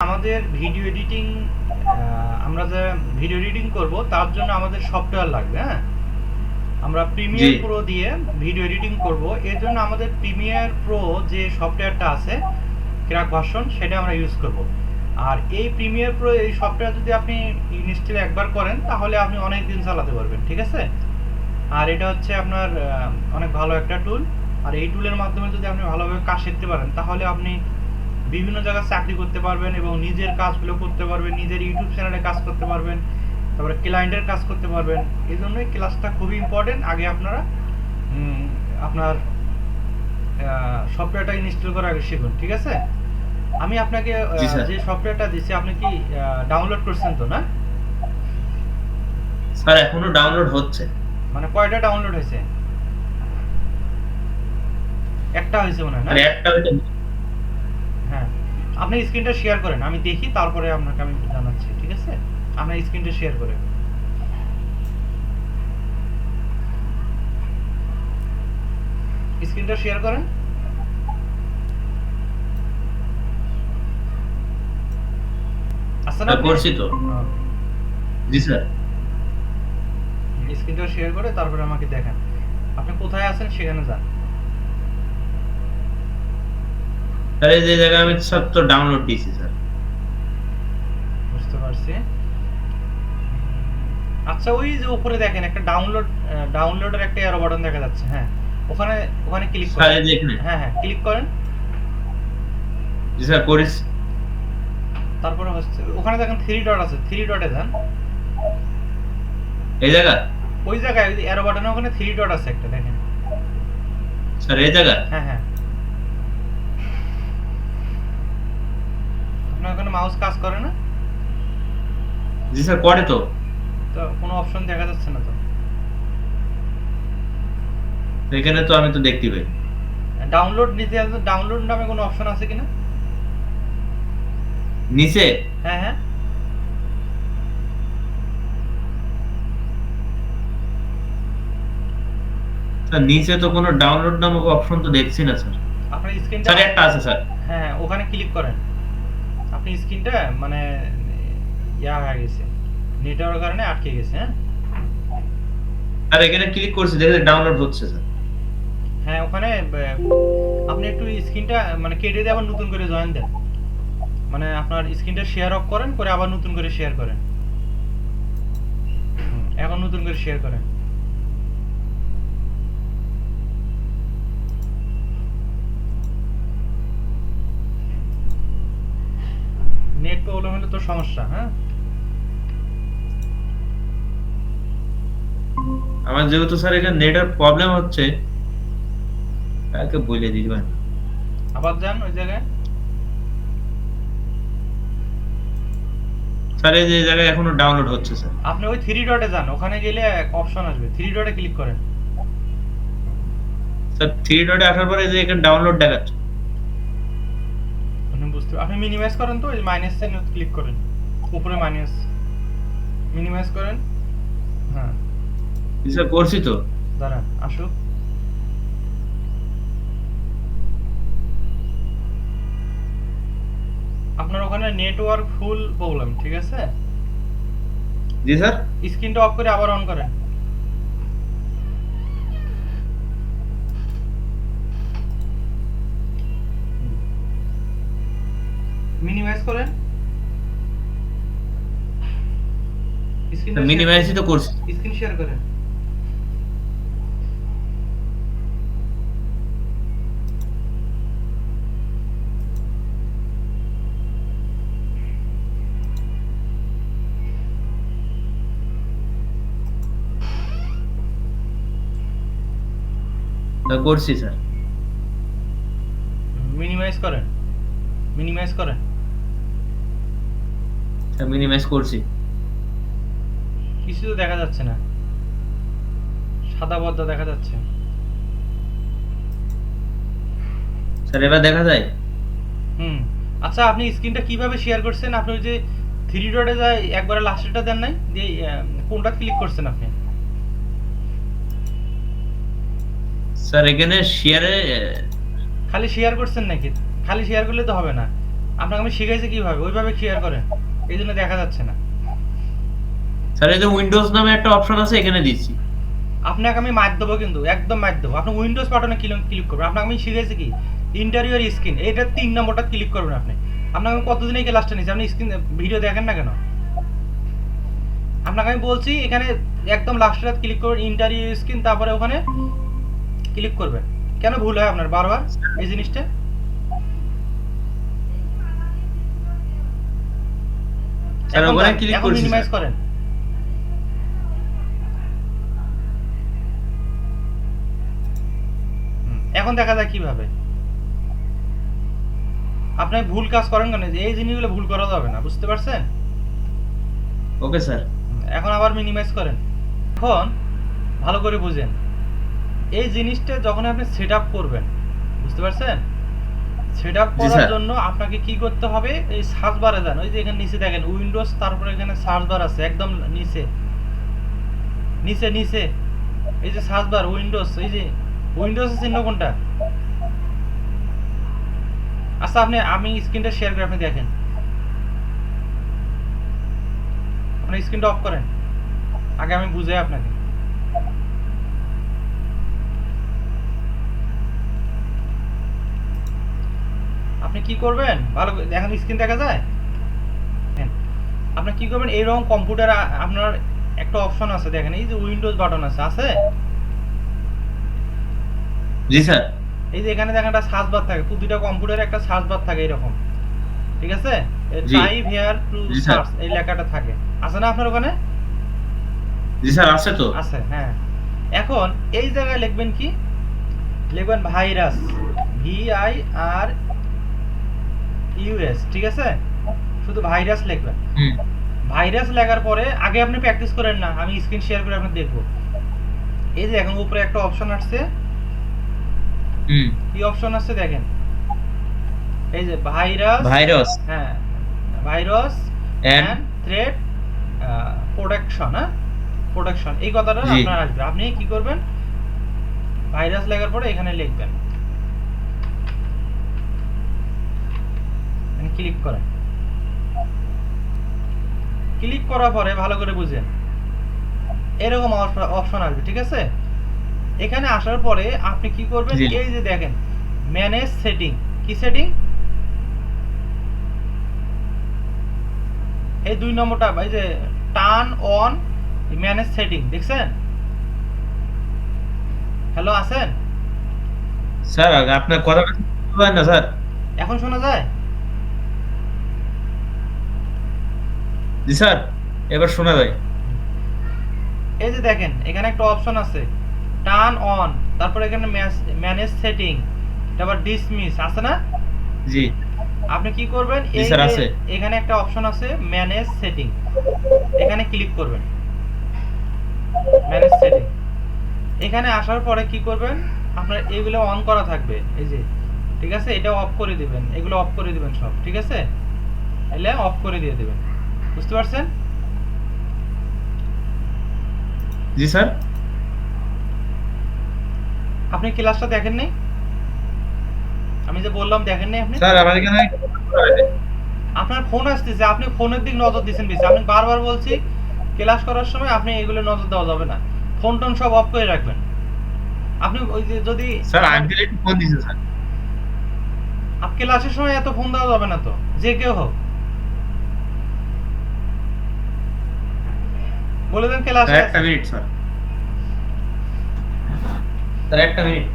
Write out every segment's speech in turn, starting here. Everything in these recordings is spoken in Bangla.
আমাদের ভিডিও এডিটিং আমরা যে ভিডিও এডিটিং করব তার জন্য আমাদের সফটওয়্যার লাগবে। হ্যাঁ, আমরা জি প্রিমিয়ার প্রো দিয়ে ভিডিও এডিটিং করব। এর জন্য আমাদের প্রিমিয়ার প্রো যে সফটওয়্যারটা আছে ক্র্যাক ভার্সন, সেটা আমরা ইউজ করব। আর এই প্রিমিয়ার প্রো এই সফটওয়্যার যদি আপনি ইনস্টল একবার করেন তাহলে আপনি অনেক দিন চালাতে পারবেন, ঠিক আছে? আর এটা হচ্ছে আপনার অনেক ভালো একটা টুল। আর এই টুলের মাধ্যমে যদি আপনি ভালোভাবে কাজ শিখতে পারেন তাহলে আপনি বিভিন্ন জায়গায় চাকরি করতে পারবেন এবং নিজের কাজগুলো করতে পারবেন, নিজের ইউটিউব চ্যানেলে কাজ করতে পারবেন, তারপরে ক্লায়েন্টের কাজ করতে পারবেন। এই জন্যই ক্লাসটা খুবই ইম্পর্টেন্ট। আগে আপনারা আপনার সফটওয়্যারটা ইনস্টল করার আগে শিখুন, ঠিক আছে? আমি আপনাকে জি স্যার। যে সফটওয়্যারটা দিচ্ছি আপনি কি ডাউনলোড করছেন তো, না? স্যার এখনো ডাউনলোড হচ্ছে। মানে কয়টা ডাউনলোড হয়েছে? একটা হয়েছে মনে হয়, না? মানে একটা হইতে হ্যাঁ, আপনি স্ক্রিনটা শেয়ার করেন, আমি দেখি, তারপরে আপনাকে আমি জানাচ্ছি, ঠিক আছে? আপনার স্ক্রিনটা শেয়ার করে স্ক্রিনটা শেয়ার করেন। আচ্ছা না আপনি? করছি তো। জি স্যার। স্ক্রিনটা শেয়ার করে তারপরে আমাকে দেখান আপনি কোথায় আছেন, সেখানে যান। স্যার এই যে জায়গায় আমি সব তো ডাউনলোড দিয়েছি স্যার। বুঝতে পারছি। আচ্ছা, ওই যে উপরে দেখেন একটা ডাউনলোডের একটা এরো বাটন দেখা যাচ্ছে। হ্যাঁ, ওখানে ওখানে ক্লিক স্যার করেন। এই যে এখানে। হ্যাঁ হ্যাঁ, ক্লিক করেন। জি স্যার করিস। তারপরে হচ্ছে ওখানে দেখেন থ্রি ডট আছে, থ্রি ডটে যান। এই জায়গা। ওই জায়গায় ওই এরো বাটনের ওখানে থ্রি ডট আছে একটা, দেখেন। স্যার এই জায়গা। হ্যাঁ হ্যাঁ, আপনার ওখানে মাউস কাজ করে না? জি স্যার করে তো। তো কোনো অপশন দেখা যাচ্ছে না তো। এখানে তো আমি তো দেখতে পাই। ডাউনলোড নিতে আছে, ডাউনলোড নামে কোনো অপশন আছে কিনা? নিচে। হ্যাঁ হ্যাঁ, স্যার নিচে তো কোনো ডাউনলোড নামক অপশন তো দেখছি না স্যার। আপনার স্ক্রিনটা। স্যার একটা আছে স্যার। হ্যাঁ হ্যাঁ, ওখানে ক্লিক করেন। আপনি স্ক্রিনটা মানে ইয়া হয়ে গেছে, নেটওয়ার্কের কারণে আটকে গেছে। হ্যাঁ আর এখানে ক্লিক করছি, দেখে ডাউনলোড হচ্ছে স্যার। হ্যাঁ, ওখানে আপনি একটু স্ক্রিনটা মানে কেটে দিয়ে আবার নতুন করে জয়েন দেন। মানে আপনার স্ক্রিনটা শেয়ার অফ করেন, করে আবার নতুন করে শেয়ার করেন। এখন নতুন করে শেয়ার করেন। নেট প্রবলেম হলে তো সমস্যা। হ্যাঁ, আমার যেহেতু স্যার এখানে নেটের প্রবলেম হচ্ছে, তাকে বলে দিবেন। আবার যান ওই জায়গায়। স্যার এই যে জায়গায় এখনো ডাউনলোড হচ্ছে স্যার। আপনি ওই থ্রি ডটে যান, ওখানে গেলে অপশন আসবে, থ্রি ডটে ক্লিক করেন। স্যার থ্রি ডটে আসার পরে যে এখানে ডাউনলোড দেখাচ্ছে। আপনি মিনিমাইজ করেন, তো ওই মাইনাস সাইন ক্লিক করেন, উপরে মাইনাস, মিনিমাইজ করেন। হ্যাঁ, স্যার করছি তো। দাঁড়ান আসুক। আপনার ওখানে নেটওয়ার্ক ফুল প্রবলেম, ঠিক আছে? জি স্যার। স্ক্রিনটা অফ করে আবার অন করেন। মিনিমাইজ করেন, স্ক্রিনটা শেয়ার করেন, মিনিমাইজই তো করছি। স্ক্রিন শেয়ার করেন। করছি স্যার। মিনিমাইজ করেন, মিনিমাইজ করেন। স্যার মিনিমাইজ করছি। কিছু তো দেখা যাচ্ছে না, সাদা পর্দা দেখা যাচ্ছে। স্যার এবার দেখা যায়। হুম। আচ্ছা, আপনি স্ক্রিনটা কিভাবে শেয়ার করছেন? আপনি ওই যে থ্রি ডটে যায় একবারে লাস্টেরটা দেন নাই, দিয়ে কোনটা ক্লিক করছেন আপনি? স্যার এখানে শেয়ারে। খালি শেয়ার করছেন নাকি? খালি শেয়ার করলে তো হবে না, আপনাকে আমি শিখাইছি কিভাবে, ওইভাবে শেয়ার করেন, এই জন্য দেখা যাচ্ছে না। স্যার এই যে উইন্ডোজ নামে একটা অপশন আছে, এখানে দিচ্ছি। আপনাকে আমি মার দেবো, কিন্তু একদম মার দেবো। আপনি উইন্ডোজ বাটনে ক্লিক করবেন। আপনাকে আমি শিখেছি কি, ইন্টারিয়র স্ক্রিন, এইটা 3 নম্বরটা ক্লিক করবেন আপনি। আপনাকে আমি কতদিন এই ক্লাসটা নিয়েছি, আপনি স্ক্রিন ভিডিও দেখেন না কেন? আপনাকে আমি বলছি এখানে একদম লাস্টে ক্লিক করবেন, ইন্টারিয়র স্ক্রিন, তারপরে ওখানে ক্লিক করবেন। কেন ভুল হয় আপনার বারবার এই জিনিসটা? স্যার এখন ওখানে ক্লিক এখন করছি মিনিমাইজ স্যার। করেন। এখন দেখা যায় কিভাবে। আপনি ভুল কাজ করেন কেন? এই জিনিসগুলো ভুল করা যাবে না, বুঝতে পারছেন? Okay sir. এখন আবার মিনিমাইজ করেন। এখন ভালো করে বুঝেন, এই জিনিসটা যখন আপনি সেট আপ করবেন, বুঝতে পারছেন? সেট আপ জি করার স্যার। জন্য আপনাকে কি করতে হবে, এই সার্চ বারে যান, ওই যে এখানে নিচে দেখেন উইন্ডোজ, তারপরে এখানে সার্চ বার আছে একদম নিচে নিচে নিচে, এই যে সার্চ বার উইন্ডোজ, এই যে উইন্ডোজের চিহ্ন কোনটা? আচ্ছা আমি স্ক্রিনটা শেয়ার করে আপনি দেখেন, আপনি স্ক্রিনটা অফ করেন, আগে আমি বুঝাই আপনাকে। আপনি কি করবেন, ভালো করে দেখেন, স্ক্রিন দেখা যায়? হ্যাঁ। আপনি কি করবেন, এইরকম কম্পিউটার আপনার একটা অপশন আছে, দেখেন এই যে উইন্ডোজ বাটন আছে আছে জি স্যার। এই যে এখানে দেখেন একটা সার্চ বার থাকে, প্রতিটা কম্পিউটারে একটা সার্চ বার থাকে এরকম, ঠিক আছে? জি। টাইপ হিয়ার টু জি স্যার। সার্চ, এই লেখাটা থাকে, আছে না আপনার ওখানে? জি স্যার আছে তো। আছে, হ্যাঁ। এখন এই জায়গায় লিখবেন কি, লিখবেন ভাইরাস, VIRUS, ঠিক আছে? শুধু ভাইরাস লিখবেন। হুম। ভাইরাস লেখার পরে আগে আপনি প্র্যাকটিস করেন না, আমি স্ক্রিন শেয়ার করে আপনি দেখবো। এই যে এখন উপরে একটা অপশন আসছে, হুম। কি অপশন আসছে দেখেন, এই যে ভাইরাস, ভাইরাস হ্যাঁ, virus and and threat protection, হ্যাঁ, প্রোটেকশন, এই কথাটা জি। আপনার আসবে। আপনি কি করবেন, ভাইরাস লেখার পরে এখানে লিখবেন, ক্লিক করেন। ক্লিক করার পরে ভালো করে বুঝেন, এরকম অপশন আসবে, ঠিক আছে? এখানে আসার পরে আপনি কি করবেন, জি। এই যে দেখেন ম্যানেজ সেটিং, কি সেটিং, এই 2 নম্বরটা, এই যে টার্ন অন ম্যানেজ সেটিং, দেখছেন? হ্যালো, আছেন? স্যার আপনার কথাটা শুনতে পারেন না স্যার? এখন শোনা যায়? জি স্যার, এবার শোনা যায়। এই যে দেখেন এখানে একটা অপশন আছে টার্ন অন, তারপর এখানে ম্যানেজ সেটিং, তারপর ডিসমিস, আছে না? জি। আপনি কি করবেন, জি এই স্যার যে আছে। এখানে একটা অপশন আছে ম্যানেজ সেটিং, এখানে ক্লিক করবেন, ম্যানেজ সেটিং। এখানে আসার পরে কি করবেন, আপনার এগুলো অন করা থাকবে, এই যে, ঠিক আছে? এটা অফ করে দিবেন, এগুলো অফ করে দিবেন সব, ঠিক আছে? এলে অফ করে দিয়ে দিবেন, বুঝতে পারছেন? জি স্যার। আপনি ক্লাসটা দেখেন নাই? আমি যে বললাম দেখেন নাই আপনি? স্যার আমার এখানে আপনার ফোন আসতেছে, আপনি ফোনের দিক নজর দিচ্ছেন বেশি। আমি বারবার বলছি ক্লাস করার সময় আপনি এগুলো নজর দেওয়া যাবে না, ফোন টোন সব অফ করে রাখবেন। আপনি ওই যে যদি স্যার আঙ্কেল একটু ফোন দিছে স্যার। ক্লাসের সময় এত ফোন দেওয়া যাবে না তো, যে কেউ হোক। বলে দেন ক্লাসে স্যার আছে। একটা মিনিট স্যার। স্যার একটা মিনিট।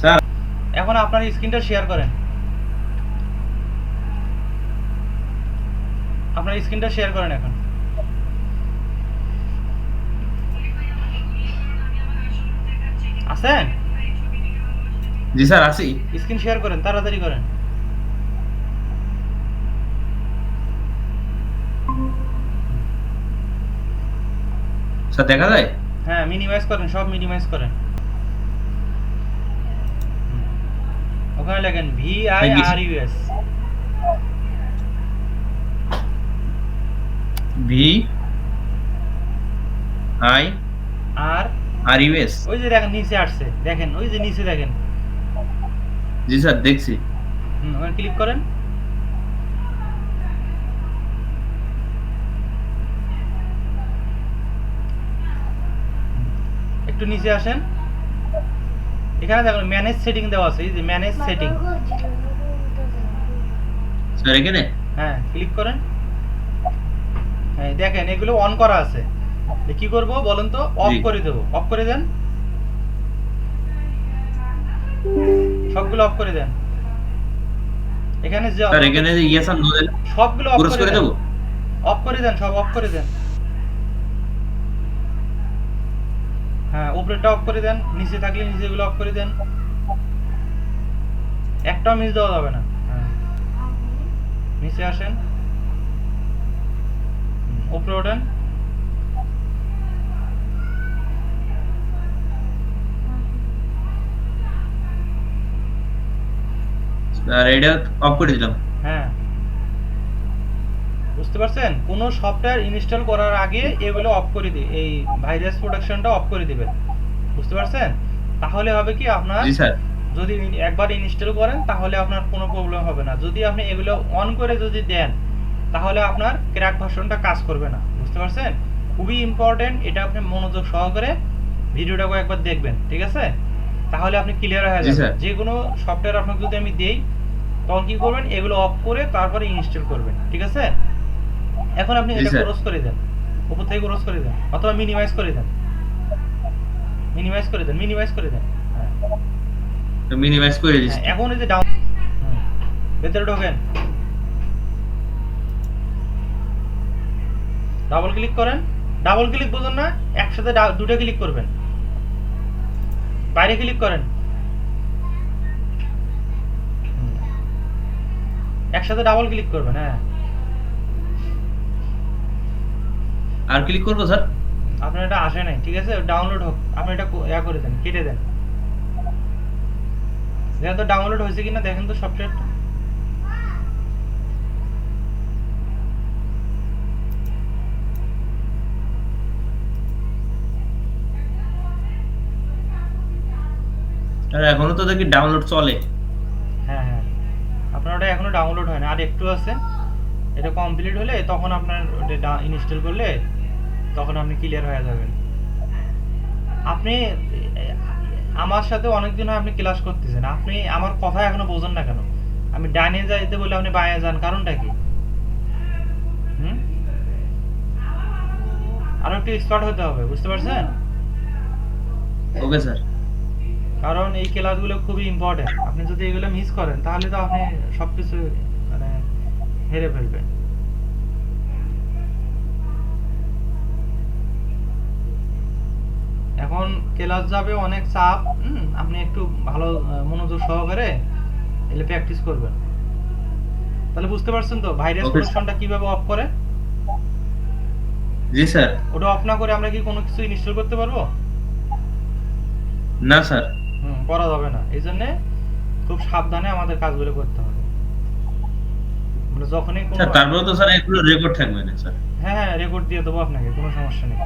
স্যার এখন আপনার স্ক্রিনটা শেয়ার করেন, আপনার স্ক্রিনটা শেয়ার করেন এখন। আছেন? জি স্যার আছি। স্ক্রিন শেয়ার করেন, তাড়াতাড়ি করেন। স্যার দেখা যায়? হ্যাঁ, মিনিমাইজ করেন, সব মিনিমাইজ করেন। ওখানে লেখেন ভাই বেশি VIRUS, V I R R U S. ওই যে দেখেন নিচে আসছে, দেখেন ওই যে নিচে দেখেন। জি স্যার দেখছি। ওখানে ক্লিক করেন। একটু নিচে আসেন, এখানে দেখুন ম্যানেজ সেটিং দেওয়া আছে, এই যে ম্যানেজ সেটিং। স্যার এখানে হ্যাঁ ক্লিক করেন। হ্যাঁ দেখেন এগুলো অন করা আছে, কি করব বলেন তো? অফ জি করে দেব। অফ করে দেন, সবগুলো অফ করে দেন। এখানে যে স্যার এখানে যে ইয়েস আর নো দিলে সবগুলো অফ ক্রস করে করে দেন। দেবো। অফ করে দেন, সব অফ করে দেন। হ্যাঁ উপরেরটা অফ করে দেন, নিচে থাকলে নিচেগুলো অফ করে দেন, একটাও মিস দেওয়া যাবে না। হ্যাঁ নিচে আসেন, উপরে ওঠেন। স্যার এটা অফ করে দিলাম। হ্যাঁ বুঝতে পারছেন? কোনো সফটওয়্যার ইনস্টল করার আগে এগুলো অফ করে দিই, এই ভাইরাস প্রোটেকশনটা অফ করে দিবেন। বুঝতে পারছেন? তাহলে হবে কি আপনার, জি স্যার। যদি একবার ইনস্টল করেন তাহলে আপনার কোনো প্রবলেম হবে না। যদি আপনি এগুলো অন করে যদি দেন তাহলে আপনার ক্র্যাক ভার্সনটা কাজ করবে না। বুঝতে পারছেন? খুবই ইম্পর্টেন্ট, এটা আপনি মনোযোগ সহকারে ভিডিওটা একবার দেখবেন, ঠিক আছে? তাহলে আপনি ক্লিয়ার হয়ে জি যাবেন। স্যার। যে কোনো সফটওয়্যার আপনাকে যদি আমি দেই তখন কি করবেন, এগুলো অফ করে তারপরে ইনস্টল করবেন, ঠিক আছে? এখন আপনি জি এটা স্যার। ক্রস করে দেন, উপর থেকে ক্রস করে দেন, অথবা মিনিমাইজ করে দেন, মিনিমাইজ করে দেন, মিনিমাইজ করে দেন। হ্যাঁ মিনিমাইজ করে হ্যাঁ দিচ্ছি। এখন এই যে ডাউন, ভেতরে ঢোকেন, ডাবল ক্লিক করেন। ডাবল ক্লিক বোঝেন না? একসাথে দুটো ক্লিক করবেন, বাইরে ক্লিক করেন। একসাথে ডাবল ক্লিক করবেন। হ্যাঁ আর ক্লিক করবো স্যার? আপনার এটা আসে নাই, ঠিক আছে? ডাউনলোড হোক, আপনি এটা ইয়া করে দেন, কেটে দেন। দেখেন তো ডাউনলোড হয়েছে কিনা, দেখেন তো সফটওয়্যারটা। স্যার এখনো তো দেখি ডাউনলোড চলে। হ্যাঁ হ্যাঁ আপনার ওটা এখনো ডাউনলোড হয় না, আর একটু আছে। এটা কমপ্লিট হলে তখন আপনার ওটা ইনস্টল করলে তখন আপনি ক্লিয়ার হয়ে যাবেন। আপনি আমার সাথে অনেকদিন হয় আপনি ক্লাস করতেছেন, আপনি আমার কথা এখনো বোঝেন না কেন? আমি ডাইনে যাইতে বলে আপনি বাঁয়ে যান, কারণটা কি? হুম আরো একটু স্মার্ট হতে হবে, বুঝতে পারছেন? Okay sir. কারণ এই ক্লাসগুলো খুবই ইম্পর্টেন্ট, আপনি যদি এগুলো মিস করেন তাহলে তো আপনি সবকিছু মানে হেরে ফেলবেন। এখন ক্লাস যাবে অনেক চাপ, আপনি একটু ভালো মনোযোগ সহকারে এলে প্র্যাকটিস করবেন। তাহলে বুঝতে পারছেন তো ভাইরাস ওকে স্যার। প্রোটেকশনটা কিভাবে অফ করে? জি স্যার। ওটা অফ না করে আমরা কি কোনো কিছু ইনস্টল করতে পারবো? না স্যার। করা যাবে না। এই জন্য খুব সাবধানে আমাদের কাজগুলো করতে হবে। মানে যখনই কোনো, স্যার তারপরে তো স্যার এগুলো রেকর্ড থাকবে না স্যার। হ্যাঁ হ্যাঁ রেকর্ড দিয়ে দেবো আপনাকে, কোনো সমস্যা নেই।